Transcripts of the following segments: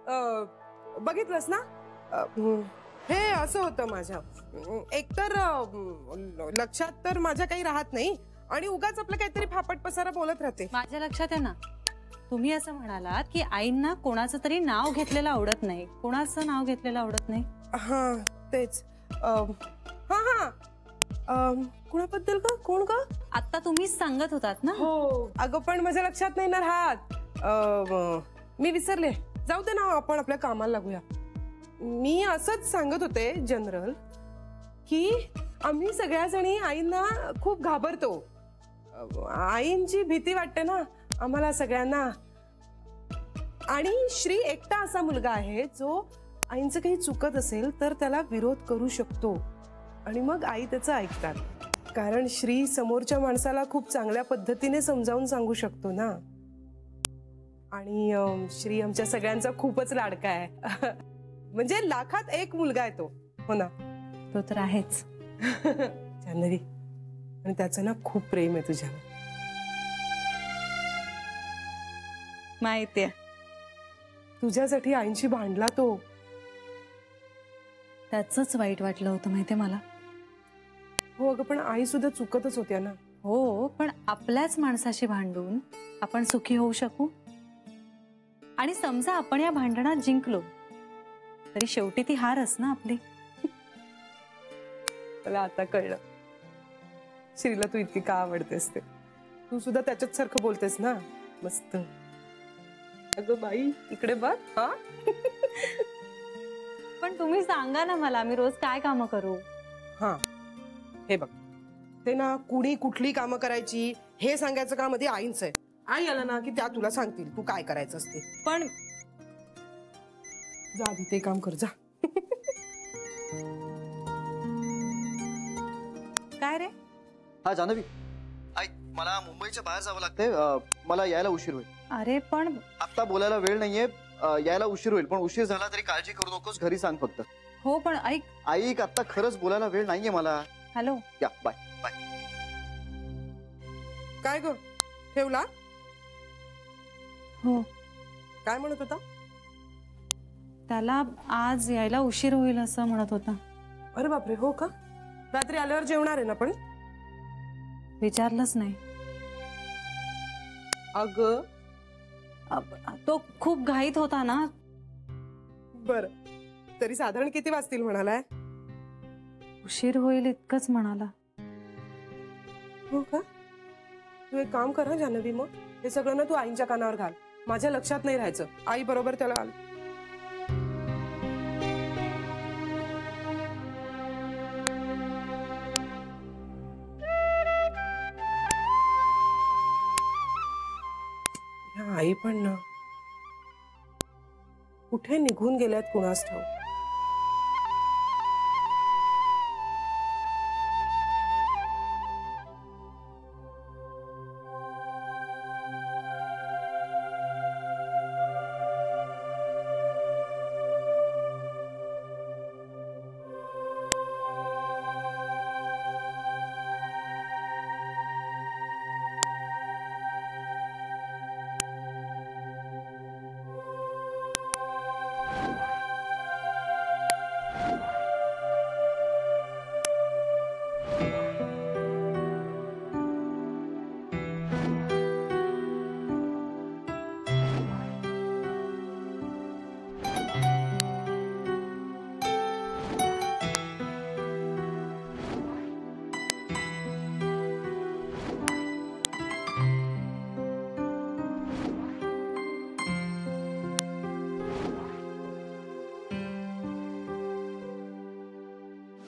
बघितलंस ना, हे असं होतं माझ्या. एकतर लक्षात तर माझ्या काही राहत नाही आणि उगाच आपलं काहीतरी फापट पसारा बोलत राहते. माझ्या लक्षात आहे ना, तुम्ही असं म्हणालात की आईंना कोणाचं तरी नाव घेतलेलं आवडत नाही. कोणाचं नाव घेतलेलं आवडत नाही? हा तेच. हा हा कुणाबद्दल का? कोण का? आता तुम्हीच सांगत होतात ना. हो अगं पण माझ्या लक्षात नाही ना राहत. मी विसरले. जाऊ दे ना, आपण आपल्या कामाला लागूया. मी असंच सांगत होते जनरल की आम्ही सगळ्या जणी आईंना खूप घाबरतो. आईंची भीती वाटते ना आम्हाला सगळ्यांना. आणि श्री एकटा असा मुलगा आहे जो आईंचं काही चुकत असेल तर त्याला विरोध करू शकतो आणि मग आई त्याचं ऐकतात. कारण श्री समोरच्या माणसाला खूप चांगल्या पद्धतीने समजावून सांगू शकतो ना. आणि श्री आमच्या सगळ्यांचा खूपच लाडका आहे. म्हणजे लाखात एक मुलगा आहे तो. हो ना. तो तर आहेच जान्हवी. आणि त्याचं ना खूप प्रेम आहे तुझ्यावर. माहितीये. तुझ्यासाठी आईंशी भांडला तो. त्याचंच वाईट वाटलं होतं माहितीये मला. हो अगं पण आई सुद्धा चुकतच होत्या ना. हो पण आपल्याच माणसाशी भांडून आपण सुखी होऊ शकू. आणि समजा आपण या भांडणात जिंकलो तरी शेवटी ती हारच ना आपली. मला आता कळलं श्रीला तू इतकी का आवडतेस ते. तू सुद्धा त्याच्याच सारखं बोलतेस ना. मस्त. अगं बाई इकडे बघ. हा पण तुम्ही सांगा ना मला, मी रोज काय कामं करू? हा हे बघ, ते ना कुणी कुठली कामं करायची हे सांगायचं काम आधी आईंचं आहे. आई आला ना की त्या तुला सांगतील तू काय करायचं असते. पण जा आधी ते काम कर जा. काय रे? हा जान्हवी, आई मला मुंबईच्या बाहेर जावं लागतंय. मला यायला उशीर होईल. अरे पण आता बोलायला वेळ नाहीये. यायला उशीर होईल. पण उशीर झाला तरी काळजी करू नकोस. घरी सांग फक्त. हो पण ऐक. ऐक आता खरंच बोलायला वेळ नाहीये मला. हॅलो. या बाय बाय. काय ग ठेवला? हो. काय म्हणत होता? त्याला आज यायला उशीर होईल असं म्हणत होता. अरे बापरे. हो का? रात्री आल्यावर जेवणार आहे ना? पण विचारलंच नाही. अगं तो खूप घाईत होता ना. बर तरी साधारण किती वाजतील म्हणालाय? उशीर होईल इतकंच म्हणाला. हो का? तू एक काम कर जान्हवी, मग हे सगळं ना तू आईंच्या कानावर घाल. माझ्या लक्षात नाही राहायचं. आई बरोबर त्याला आल. आई पण ना कुठे निघून गेल्यात कुणास ठाऊक.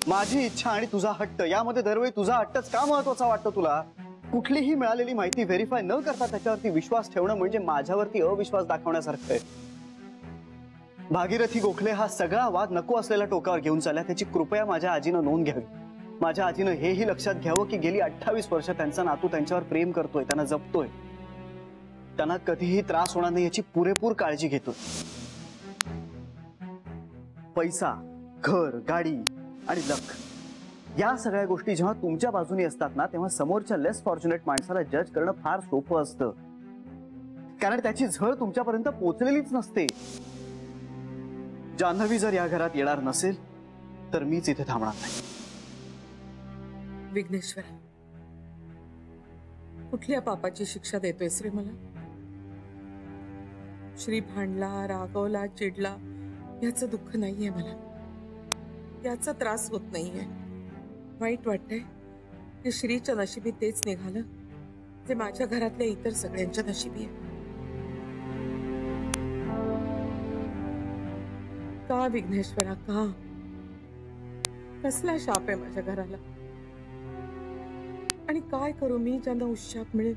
माझी इच्छा आणि तुझा हट्ट यामध्ये दरवेळी तुझा हट्टच का महत्वाचा वाटतो तुला? कुठलीही मिळालेली माहिती व्हेरीफाय न करता त्याच्यावरती विश्वास ठेवणं म्हणजे माझ्यावरती अविश्वास दाखवण्यासारखं आहे. भागीरथी गोखले हा सगळा वाद नको असलेल्या टोकावर घेऊन चालला. त्याची कृपया माझ्या आजीनं नोंद घ्यावी. माझ्या आजीनं हेही लक्षात घ्यावं की गेली 28 वर्ष त्यांचा नातू त्यांच्यावर प्रेम करतोय, त्यांना जपतोय, त्यांना कधीही त्रास होणार नाही याची पुरेपूर काळजी घेतोय. पैसा, घर, गाडी आणि लक या सगळ्या गोष्टी जेव्हा तुमच्या बाजूने असतात ना तेव्हा समोरच्या लेस फॉर्च्युनेट माणसाला जज करणं फार सोपं असतं. कारण त्याची झळ तुमच्यापर्यंत पोहोचलेलीच नसते. जान्हवी जर या घरात येणार नसेल तर मीच इथे थांबणार नाही. विघ्नेश्वरा, कुठल्या पापाची शिक्षा देतोयस रे मला? श्री भांडला, रागवला, चिडला याचं दुःख नाहीये मला, याचा त्रास होत नाहीये. वाईट वाटतंय की श्रीच्या नशिबी तेच निघालं जे माझ्या घरातल्या इतर सगळ्यांच्या नशिबी आहे. का विघ्नेश्वरा, का? कसला शाप आहे माझ्या घराला? आणि काय करू मी ज्यांना उशाप मिळेल?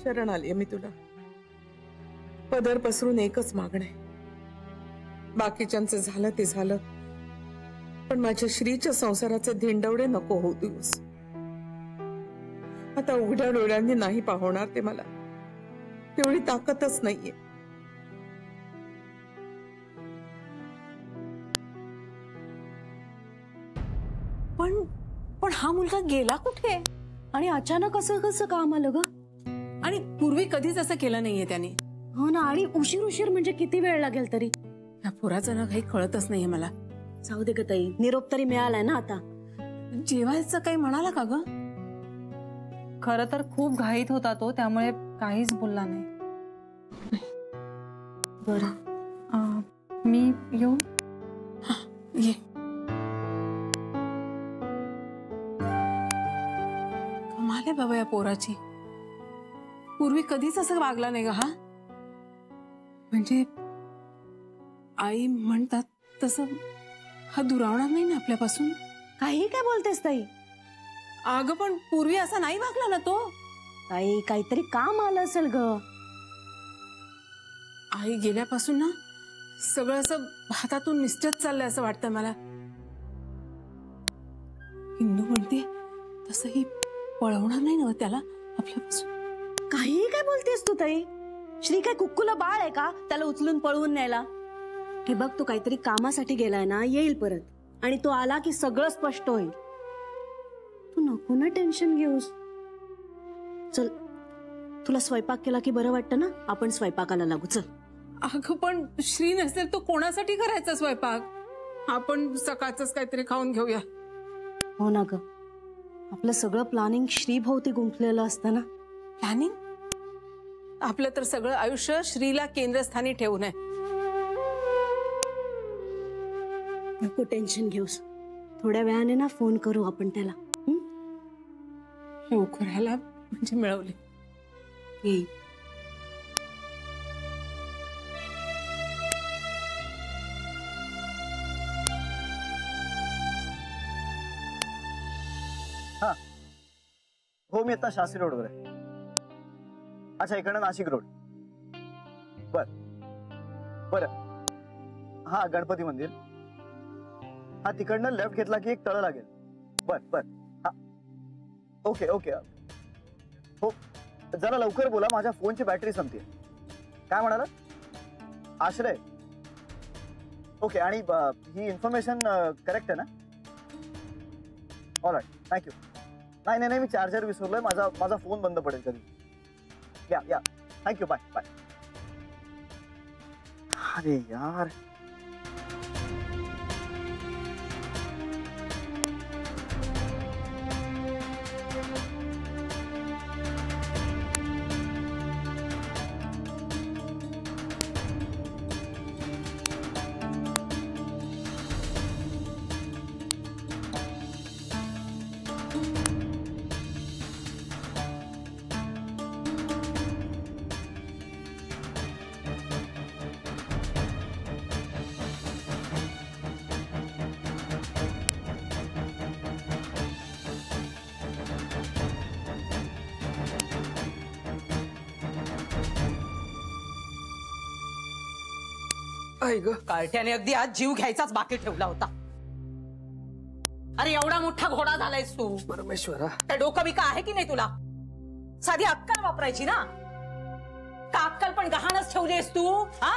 शरण आलीये मी तुला. पदर पसरून एकच मागणं आहे, बाकीच्यांचं झालं ते झालं, पण माझ्या श्रीच्या संसाराचे धिंडवडे नको होऊ दिवस. आता उघड्या डोळ्यांनी नाही पाहणार ते मला, तेवढी ताकदच नाहीये. पण हा मुलगा गेला कुठे आणि अचानक असं कसं काम आलं ग? आणि पूर्वी कधीच असं केलं नाहीये त्याने. हो ना, आणि उशीर म्हणजे किती वेळ लागेल तरी? या पोराचं ना काही कळतच नाहीये मला. जाऊ दे ग ताई, निरोप तरी मिळालाय ना आता. जेवायचं काही म्हणाला का ग? खरं तर खूप घाईत होता तो, त्यामुळे काहीच बोलला नाही. बरं, मी येऊ? ये. कमाल आहे बाबा या पोराची. पूर्वी कधीच असं वागला नाही ग हा. म्हणजे आई म्हणतात तसं हा दुरावणार नाही ना आपल्यापासून. काही काय बोलतेस ताई? अगं पण पूर्वी असा नाही वागला ना तो. ताई, काहीतरी काम आलं असेल ग. आई गेल्यापासून ना सगळं असं हातातून निश्चित चाललंय असं वाटतं मला. हिंदू म्हणते तसंही पळवणार नाही ना त्याला आपल्यापासून. काही काय बोलतेस तू ताई? श्री काय कुक्कुला बाळ आहे का त्याला उचलून पळवून न्यायला? हे बघ, तो काहीतरी कामासाठी गेलाय ना, येईल परत, आणि तो आला की सगळं स्पष्ट होईल. तू नको ना टेन्शन घेऊस. चल, तुला स्वयंपाक केला की बरं वाटतं ना? आपण स्वयंपाकाला लागू, चल. अगं पण श्री नसेल तो कोणासाठी करायचा स्वयंपाक? आपण सकाळच काहीतरी खाऊन घेऊया. हो ना ग, आपलं सगळं प्लॅनिंग श्रीभोवती गुंफलेलं असतं ना. प्लॅनिंग? आपलं तर सगळं आयुष्य श्रीला केंद्रस्थानी ठेवून आहे. नको टेन्शन घेऊस. थोड्या वेळाने ना फोन करू आपण त्याला. नोकऱ्याला म्हणजे मिळवली. येईल. हा हो, मी आता शास्त्री रोडवर आहे. अच्छा, इकडनं नाशिक रोड. बर, हा गणपती मंदिर. हा तिकडनं लेफ्ट घेतला की एक तळ लागेल. बर, हा ओके. हो, जरा लवकर बोला, माझ्या फोनची बॅटरी संपते. काय म्हणाला? आश्रय. ओके, आणि ही इन्फॉर्मेशन करेक्ट आहे ना? All right, thank you. नाही, मी चार्जर विसरलोय. माझा फोन बंद पडेल कधी. या थँक्यू, बाय. अरे यार, कार्ट्याने अगदी आज जीव घ्यायचाच बाकी ठेवला होता. अरे एवढा मोठा घोडा झालायस तू. परमेश्वरा, त्या डोकं बिका आहे की नाही तुला? साधी अक्कल वापरायची ना. का अक्कल पण गहाणच ठेवलीस तू? हा?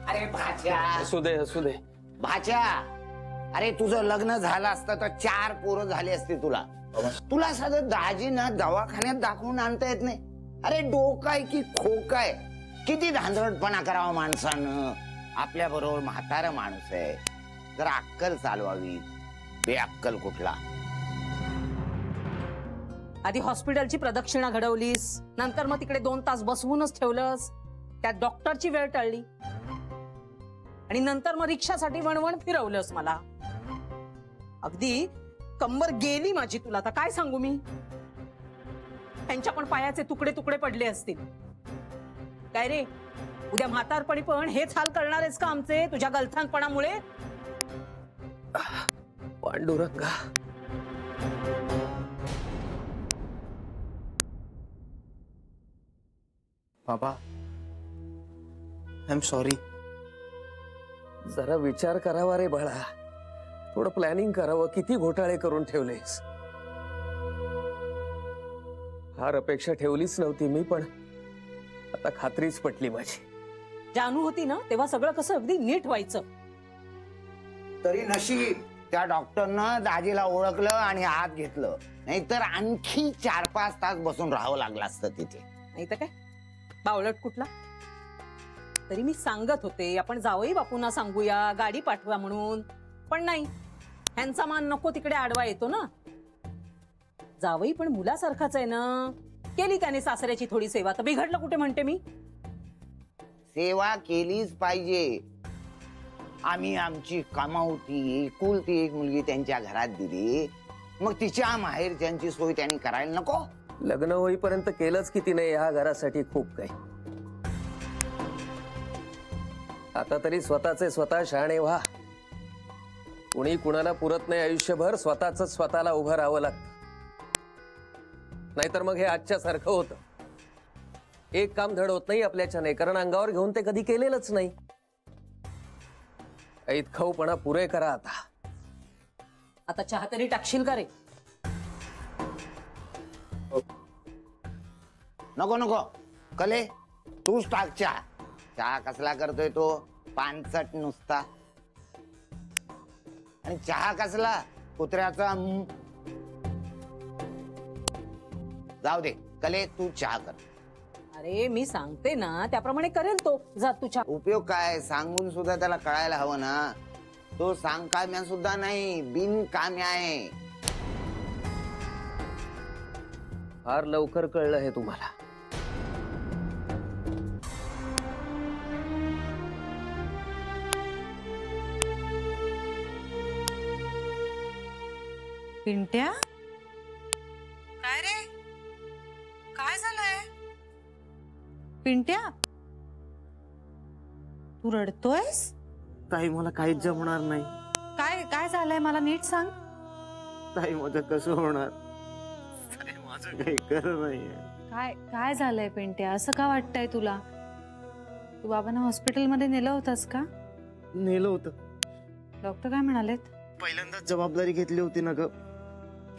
अरे भाच्या, असू दे भाच्या, अरे तुझं लग्न झालं असतं तर 4 पोरं झाली असती तुला. तुला साधं दाजीना दवाखान्यात दाखवून आणता येत नाही. अरे डोकाय की खोकाय, किती धांदरटपणा करावा माणसानं. आपल्या बरोबर म्हातारा माणूस आहे, जरा अक्कल चालवावी, बेअक्कल कुठला. आधी हॉस्पिटलची प्रदक्षिणा घडवलीस, नंतर मग तिकडे 2 तास बसवूनच ठेवलंस, त्यात डॉक्टरची वेळ टळली, आणि नंतर मग रिक्षासाठी वणवण फिरवलंस मला. अगदी कंबर गेली माझी. तुला आता काय सांगू मी. त्यांच्या पण पायाचे तुकडे तुकडे पडले असतील. काय रे, उद्या म्हातारपणी पण हेच हाल करणार आहेस का आमचे तुझ्या गलथानपणामुळे? पांडुरंगा, बाबा, आय एम सॉरी. जरा विचार करावा रे बाळा, थोडं प्लॅनिंग करावं. किती घोटाळे करून ठेवलेस. फार अपेक्षा ठेवलीच नव्हती मी, पण आता खात्रीच पटली माझी. जानू होती ना तेव्हा सगळं कसं अगदी नीट व्हायचं. तरी नशीब त्या डॉक्टरनं दाजीला ओळखलं आणि आत घेतलं, नाहीतर आणखी 4-5 तास बसून राहावं लागलं असतं तिथे. नाही तर काय बावळट कुठला. तरी मी सांगत होते आपण जावई बापूंना सांगूया, गाडी पाठवा म्हणून, पण नाही, ह्यांचा मान नको तिकडे आडवा येतो ना. जावई पण मुलासारखाच आहे ना. केली त्याने सासऱ्याची थोडी सेवा, तर बिघडलं कुठे म्हणते मी. सेवा केलीच पाहिजे. आम्ही आमची कमावती एकुलती एक मुलगी त्यांच्या घरात दिली, मग तिच्या माहेरच्यांची सोय त्यांनी करायला नको? लग्न होईपर्यंत केलंच किती नाही ह्या घरासाठी खूप काही. आता तरी स्वतःचे स्वतः शहाणे व्हा. कुणी कुणाला पुरत नाही आयुष्यभर. स्वतःच स्वतःला उभं राहावं लागतं. नाहीतर मग हे आजच्या सारखं होतं. एक काम धड होत नाही आपल्याच्याने, कारण अंगावर घेऊन ते कधी केलेलंच नाही. ऐतखाऊपणा पुरे करा आता. आता चहा तरी टाकशील का रे? नको नको कले, तूच टाक चहा. चहा कसला करतोय तो, पानसट नुसता. आणि चहा कसला, कुत्र्याचा. जाऊ दे कले, तू चहा कर. अरे मी सांगते ना त्याप्रमाणे करेल तो. जा तू चहा. उपयोग काय, सांगून सुद्धा त्याला कळायला हवं ना. तो सांगकाम्या सुद्धा नाही, बिनकाम्या आहे. फार लवकर कळलं हे तुम्हाला. पिंट्या, काय रे, काय झालंय? पिंट्या, तू रडतोयस? ताई, मला काहीच जमणार नाही. काय काय झालंय मला नीट सांग. ताई, माझं कसं होणार? ताई, माझं काही खरं नाहीये. काय काय झालंय पिंट्या? असं का वाटतंय तुला? तू बाबांना हॉस्पिटलमध्ये नेलं होतंस का? नेलं होतं. डॉक्टर काय म्हणालेत? पहिल्यांदाच जबाबदारी घेतली होती ना ग,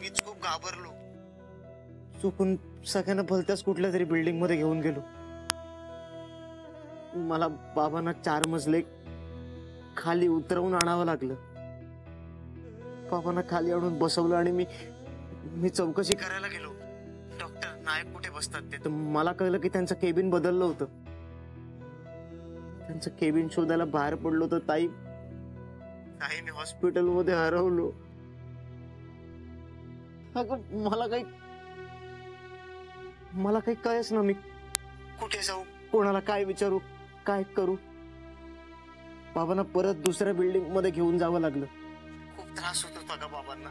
मीच खूप घाबरलो. चुकून सगळ्यांना भलत्याच कुठल्या तरी बिल्डिंग मध्ये घेऊन गेलो. मला बाबांना 4 मजले खाली उतरवून आणावं लागलं. बाबांना खाली आणून बसवलं आणि मी चौकशी करायला गेलो. डॉक्टर नायक कुठे बसतात ते, तर मला कळलं की त्यांचं केबिन बदललं होतं. त्यांचं केबिन शोधायला बाहेर पडलो तर ताई मी हॉस्पिटलमध्ये हरवलो. अगं मला काही कळेच ना, मी कुठे जाऊ, कोणाला काय विचारू, काय करू. बाबांना परत दुसऱ्या बिल्डिंग मध्ये घेऊन जावं लागलं. खूप त्रास होत होता का बाबांना.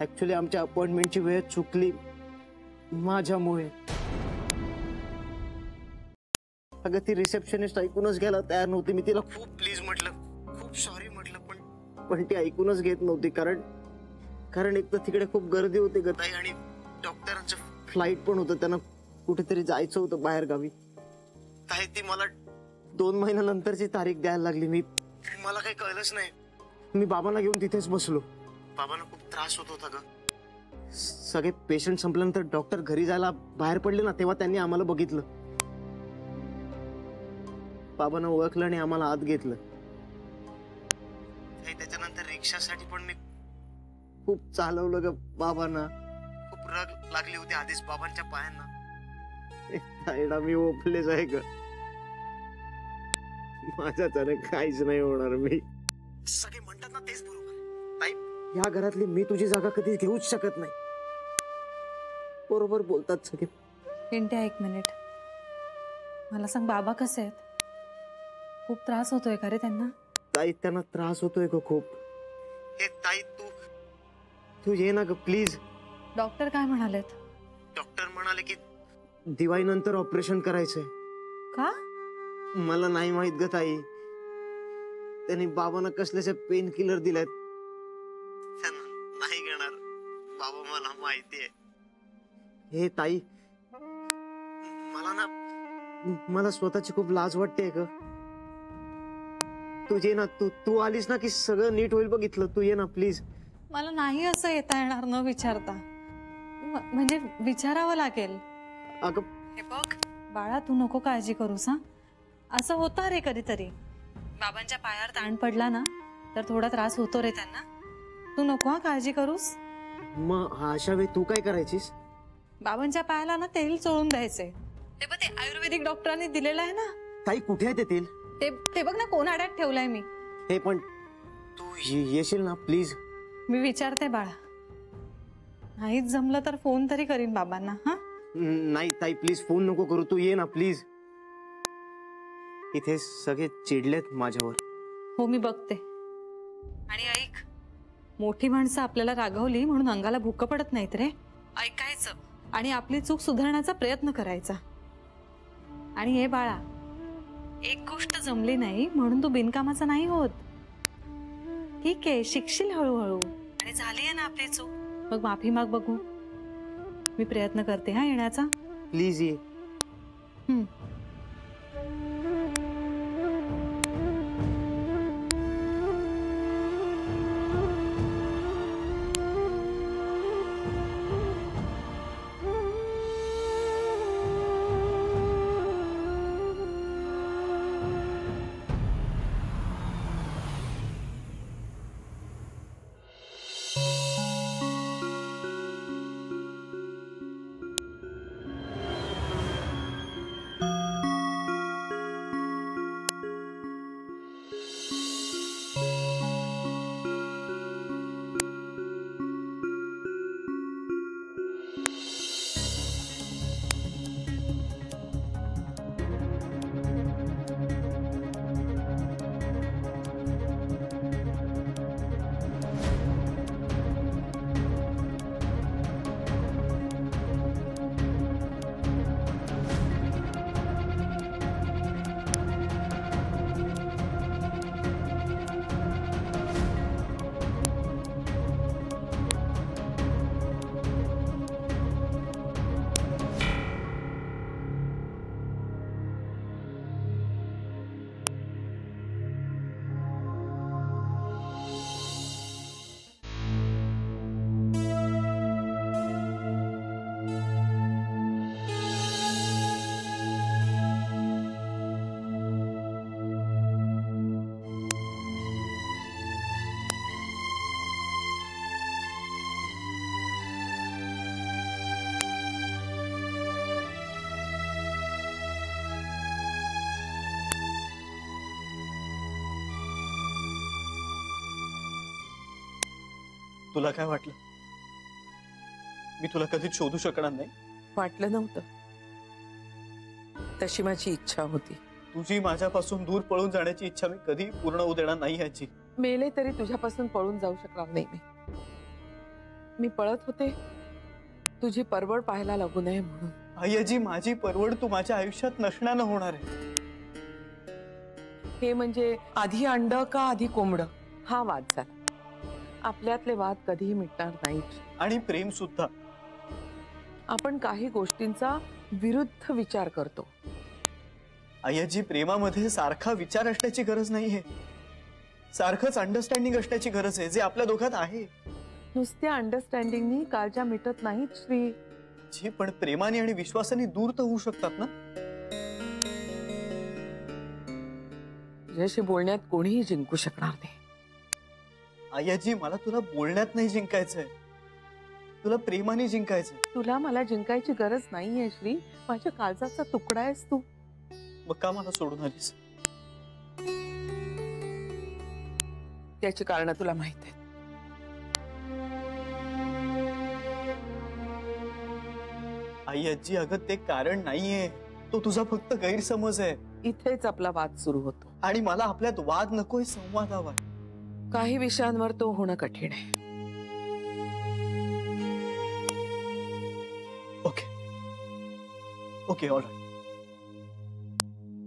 ऍक्च्युली आमच्या अपॉइंटमेंटची वेळ चुकली माझ्यामुळे. अगं ती रिसेप्शनिस्ट ऐकूनच घ्यायला तयार नव्हती. मी तिला खूप प्लीज म्हटलं, खूप सॉरी म्हटलं, पण ती ऐकूनच घेत नव्हती. कारण एक तर तिकडे खूप गर्दी होती ग ताई, आणि डॉक्टरांचं फ्लाईट पण होतं, त्यांना कुठेतरी जायचं होतं बाहेर गावी. ताई, ती मला 2 महिन्यानंतरची तारीख द्यायला लागली. मला काही कळलंच नाही. मी बाबांना घेऊन तिथेच बसलो. बाबांना खूप त्रास होत होता ग. सगळे पेशंट संपल्यानंतर डॉक्टर घरी जायला बाहेर पडले ना, तेव्हा त्यांनी आम्हाला बघितलं. बाबांना ओळखलं आणि आम्हाला आत घेतलं. त्याच्यानंतर रिक्षासाठी पण मी खूप चालवलं ग बाबांना. खूप रग लागली होती आधीच बाबांच्या पायांना. मी ओपलेच आहे ग. माझ्याच्याने काहीच नाही होणार. मी सगळे म्हणतात ना तेच बरोबर. ताई, या घरातली मी तुझी जागा कधीच घेऊच शकत नाही. बरोबर बोलतात सगळे. पिंट्या, एक मिनिट. मला सांग, बाबा कसे आहेत? खूप त्रास होतोय का रे त्यांना? ताई, त्यांना त्रास होतोय ग खूप. हे ताई, तू ये ना ग प्लीज. डॉक्टर काय म्हणालेत? डॉक्टर म्हणाले की दिवाळीनंतर ऑपरेशन करायचंय. का? मला नाही माहित ग ताई. त्यांनी बाबांना कसल्याचे पेन किलर दिलेत. त्यांना नाही घेणार बाबा, मला माहितीये. हे ताई, मला स्वतःची खूप लाज वाटते ग. तू ये ना, तू आलीस ना की सगळं नीट होईल. बघितलं, तू ये ना प्लीज. मला नाही असं येता येणार न विचारता. म्हणजे विचारावं लागेल. अगं हे बघ बाळा, तू नको काळजी करूस. हा, असं होतं रे कधीतरी. बाबांच्या पायावर ताण पडला ना तर थोडा त्रास होतो रे त्यांना. तू नको हा काळजी करूस. मग अशा वेळी तू काय करायचीस? बाबांच्या पायाला ना तेल चोळून द्यायचे. ते बघ, ते आयुर्वेदिक डॉक्टरांनी दिलेलं आहे ना. ताई, कुठे आहे ते तेल? ते बघ ना, कोणाड्यात ठेवलंय मी. हे पण तू येशील ना प्लीज? मी विचारते बाळा. नाहीच जमलं तर फोन तरी करीन बाबांना. हा, नाही ताई, प्लीज फोन नको करू. तू ये ना प्लीज. इथे सगळे चिडलेत माझ्यावर. हो, मी बघते. आणि ऐक, मोठी माणसं आपल्याला रागवली म्हणून अंगाला भुक पडत नाहीत रे. ऐकायचं आणि आपली चूक सुधारण्याचा प्रयत्न करायचा. आणि हे बाळा, एक गोष्ट जमली नाही म्हणून तू बिनकामाचा नाही होत. ठीक आहे, शिकशील हळूहळू. आणि झाली आहे ना आपली चूक, मग माफी माग. बघू, मी प्रयत्न करते हा येण्याचा. प्लीज ये. तुला काय वाटलं? मी तुला कधीच शोधू शकणार नाही? वाटलं नव्हतं, तशी माझी इच्छा होती. तुझी माझ्यापासून दूर पळून जाण्याची इच्छा मी कधी पूर्ण होऊ देणार नाही याची. मेले तरी तुझ्यापासून पळून जाऊ शकणार नाही मी पळत होते तुझी परवड पाहायला लागू नये म्हणून. आय्याजी, माझी परवड तू माझ्या आयुष्यात नसण्यानं होणार आहे. हे म्हणजे आधी अंड का आधी कोंबड हा वाद झाला. आपल्यातले वाद कधीही मिटणार नाहीत. आणि प्रेम सुद्धा. आपण काही गोष्टींचा विरुद्ध विचार करतो. आय्याजी, प्रेमामध्ये सारखा विचार असण्याची गरज नाहीये, सारखंच अंडरस्टँडिंग असण्याची गरज आहे, जे आपल्या दोघात आहे. नुसत्या अंडरस्टँडिंगनी काळजा मिटत नाहीत श्री. जी, पण प्रेमाने आणि विश्वासाने दूर तर होऊ शकतात ना. तुझ्याशी बोलण्यात कोणीही जिंकू शकणार नाही. आय्याजी, मला तुला बोलण्यात नाही जिंकायचंय, तुला प्रेमाने जिंकायचंय. तुला मला जिंकायची गरज नाहीये श्री. माझ्या काळजाचा तुकडा आहेस तू. मग का मला सोडून आलीस? त्याची कारण तुला माहित आहे. आई आजी, अगं ते कारण नाहीये, तो तुझा फक्त गैरसमज आहे. इथेच आपला वाद सुरू होतो आणि मला आपल्यात वाद नकोय, संवाद हवाय. काही विषयांवर तो होणं कठीण आहे. Okay okay, all right.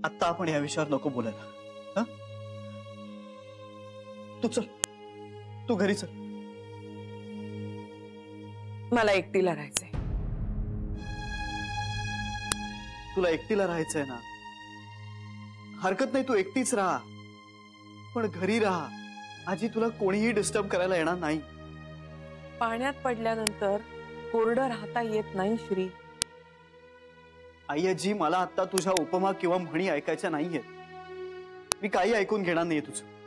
आत्ता आपण या विषयावर नको बोलायला. तू चल, तू घरी चल. मला एकटीला राहायचंय. तुला एकटीला राहायचंय ना, हरकत नाही, तू एकटीच राहा, पण घरी राहा. आजी, तुला कोणीही डिस्टर्ब करायला येणार नाही. पाण्यात पडल्यानंतर कोरडं राहता येत नाही श्री. आई आजी, मला आता तुझ्या उपमा किंवा म्हणी ऐकायच्या नाहीये. मी काही ऐकून घेणार नाहीये तुझं.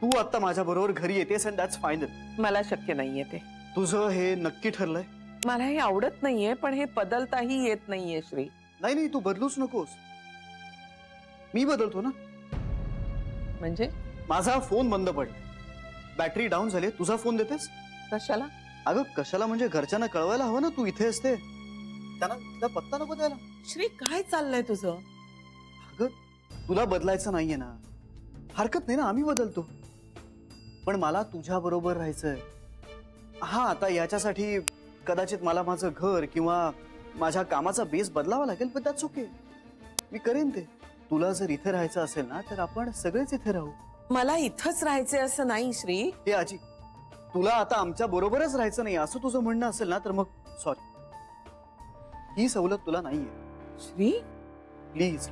तू आता माझ्या बरोबर घरी येतेस अँड दॅट्स फायनल. मला शक्य नाहीये ते. तुझं हे नक्की ठरलंय? मला हे आवडत नाहीये, पण हे बदलताही येत नाहीये श्री. नाही नाही, तू बदलूच नकोस. मी बदलतो ना. म्हणजे माझा फोन बंद पडला, बॅटरी डाऊन झाली, तुझा फोन देतेस कशाला? अगं कशाला म्हणजे घरच्यांना कळवायला हवं ना तू इथे असते. त्यांना तुला पत्ता नको द्यायला. श्री, काय चाललंय तुझं? अगं तुला बदलायचं नाहीये ना, हरकत नाही ना, आम्ही बदलतो. पण मला तुझ्या बरोबर राहायचंय. हा, आता याच्यासाठी कदाचित मला माझं घर किंवा माझ्या कामाचा बेस बदलावा लागेल, पण दॅट्स ओके. मी करेन ते. तुला जर इथे राहायचं असेल ना, तर आपण सगळेच इथे राहू. मला इथंच राहायचंय असं नाही श्री. हे आजी, तुला आता आमच्या बरोबरच राहायचं नाही असं तुझं म्हणणं असेल ना, तर मग सॉरी, ही सवलत तुला नाहीये श्री. प्लीज.